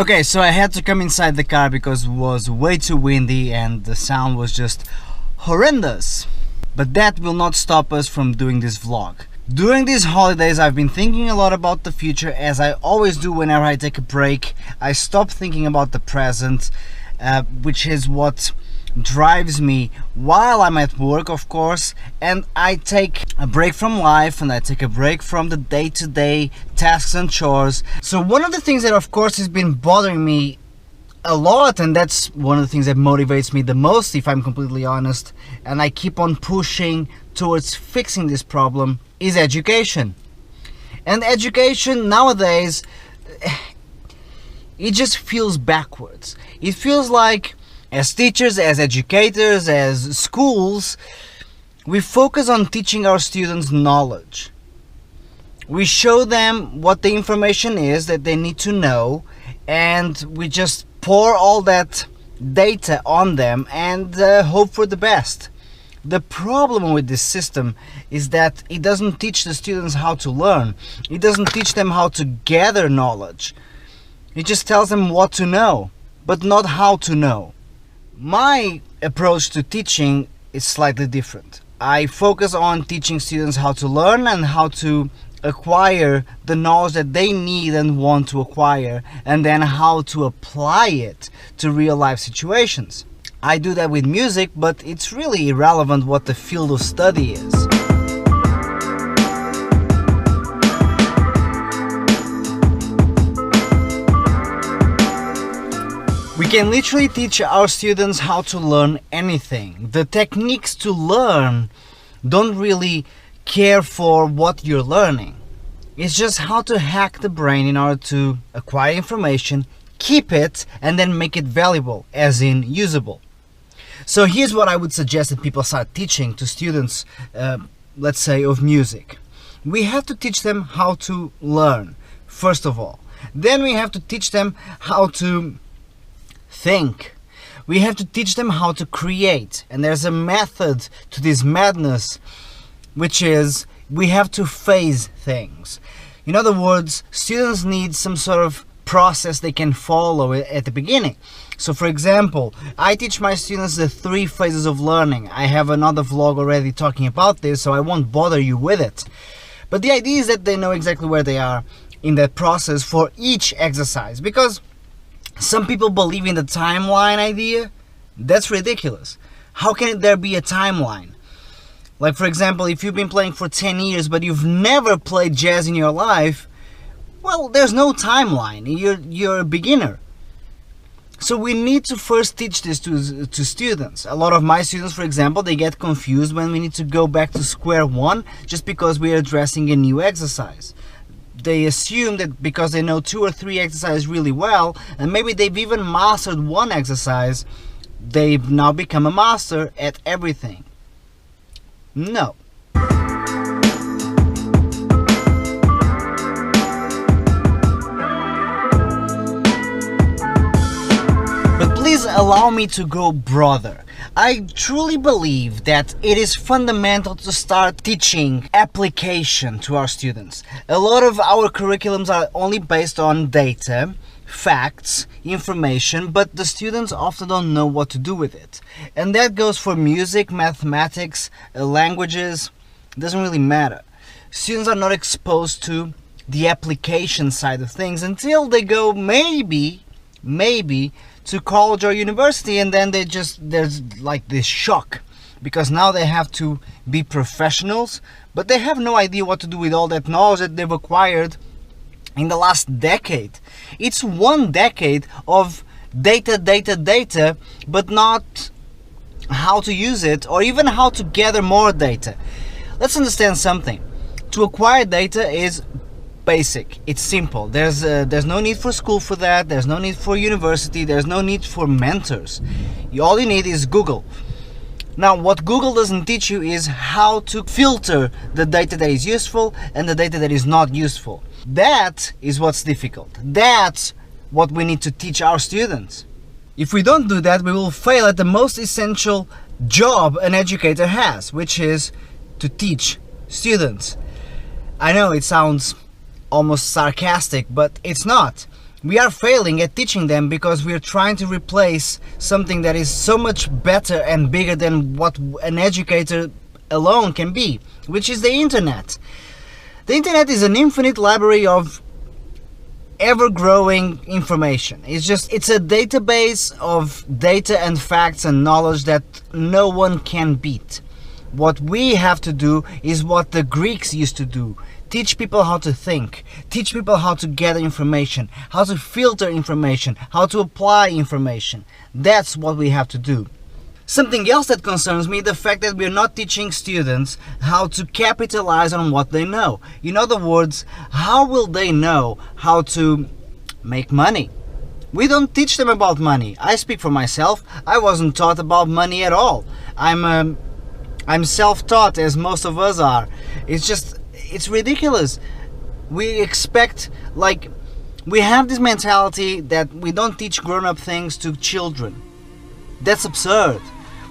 Okay, so I had to come inside the car because it was way too windy and the sound was just horrendous. But that will not stop us from doing this vlog. During these holidays, I've been thinking a lot about the future, as I always do whenever I take a break. I stop thinking about the present, which is what drives me while I'm at work, of course, and I take a break from life and I take a break from the day-to-day tasks and chores. So one of the things that of course has been bothering me a lot, and that's one of the things that motivates me the most, if I'm completely honest, and I keep on pushing towards fixing this problem, is education. And education nowadays, it just feels backwards. It feels like as teachers, as educators, as schools, we focus on teaching our students knowledge. We show them what the information is that they need to know, and we just pour all that data on them and hope for the best. The problem with this system is that it doesn't teach the students how to learn. It doesn't teach them how to gather knowledge. It just tells them what to know, but not how to know. My approach to teaching is slightly different. I focus on teaching students how to learn and how to acquire the knowledge that they need and want to acquire, and then how to apply it to real life situations. I do that with music, but it's really irrelevant what the field of study is. We can literally teach our students how to learn anything. The techniques to learn don't really care for what you're learning. It's just how to hack the brain in order to acquire information, keep it, and then make it valuable, as in usable. So here's what I would suggest that people start teaching to students, let's say, of music. We have to teach them how to learn, first of all. Then we have to teach them how to think. We have to teach them how to create. And there's a method to this madness, which is we have to phase things. In other words, students need some sort of process they can follow at the beginning. So for example, I teach my students the 3 phases of learning. I have another vlog already talking about this, so I won't bother you with it. But the idea is that they know exactly where they are in that process for each exercise, because some people believe in the timeline idea. That's ridiculous. How can there be a timeline? Like, for example, if you've been playing for 10 years but you've never played jazz in your life, well, there's no timeline. You're a beginner. So we need to first teach this to students. A lot of my students, for example, they get confused when we need to go back to square one just because we are addressing a new exercise. They assume that because they know 2 or 3 exercises really well, and maybe they've even mastered one exercise, they've now become a master at everything. No. But please allow me to go broader. I truly believe that it is fundamental to start teaching application to our students. A lot of our curriculums are only based on data, facts, information, but the students often don't know what to do with it. And that goes for music, mathematics, languages. It doesn't really matter. Students are not exposed to the application side of things until they go maybe to college or university, and then there's like this shock, because now they have to be professionals, but they have no idea what to do with all that knowledge that they've acquired in the last decade. It's 1 decade of data, but not how to use it or even how to gather more data. Let's understand something. To acquire data is basic. It's simple. There's no need for school for that. There's no need for university. There's no need for mentors. All you need is Google. Now, what Google doesn't teach you is how to filter the data that is useful and the data that is not useful. That is what's difficult. That's what we need to teach our students. If we don't do that, we will fail at the most essential job an educator has, which is to teach students. I know it sounds almost sarcastic, but it's not. We are failing at teaching them because we are trying to replace something that is so much better and bigger than what an educator alone can be, which is the internet. The internet is an infinite library of ever-growing information. It's a database of data and facts and knowledge that no one can beat. What we have to do is what the Greeks used to do. Teach people how to think. Teach people how to gather information, how to filter information, how to apply information. That's what we have to do. Something else that concerns me, the fact that we're not teaching students how to capitalize on what they know. In other words, how will they know how to make money? We don't teach them about money. I speak for myself. I wasn't taught about money at all. I'm self-taught, as most of us are. It's ridiculous. We expect, we have this mentality that we don't teach grown-up things to children. That's absurd.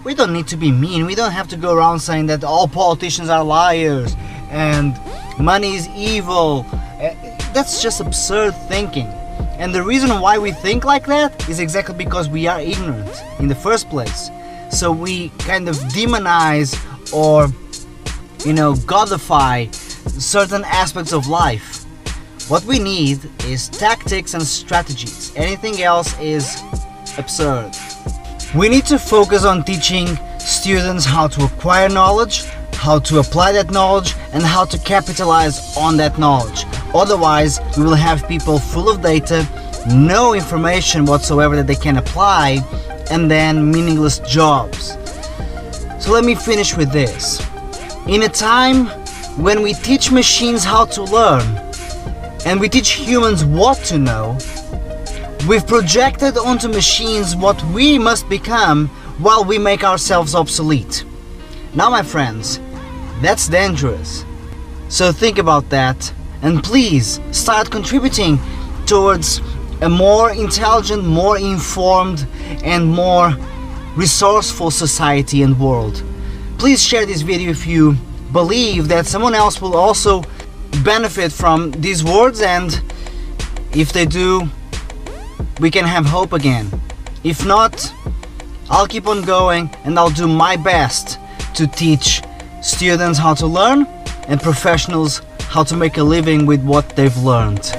We don't need to be mean. We don't have to go around saying that all politicians are liars and money is evil. That's just absurd thinking. And the reason why we think like that is exactly because we are ignorant in the first place. So we kind of demonize or, godify certain aspects of life. What we need is tactics and strategies. Anything else is absurd. We need to focus on teaching students how to acquire knowledge, how to apply that knowledge, and how to capitalize on that knowledge. Otherwise, we will have people full of data, no information whatsoever that they can apply, and then meaningless jobs. So let me finish with this. In a time when we teach machines how to learn, and we teach humans what to know, we've projected onto machines what we must become while we make ourselves obsolete. Now, my friends, that's dangerous. So think about that, and please start contributing towards a more intelligent, more informed, and more resourceful society and world. Please share this video if you believe that someone else will also benefit from these words, and if they do, we can have hope again. If not, I'll keep on going and I'll do my best to teach students how to learn and professionals how to make a living with what they've learned.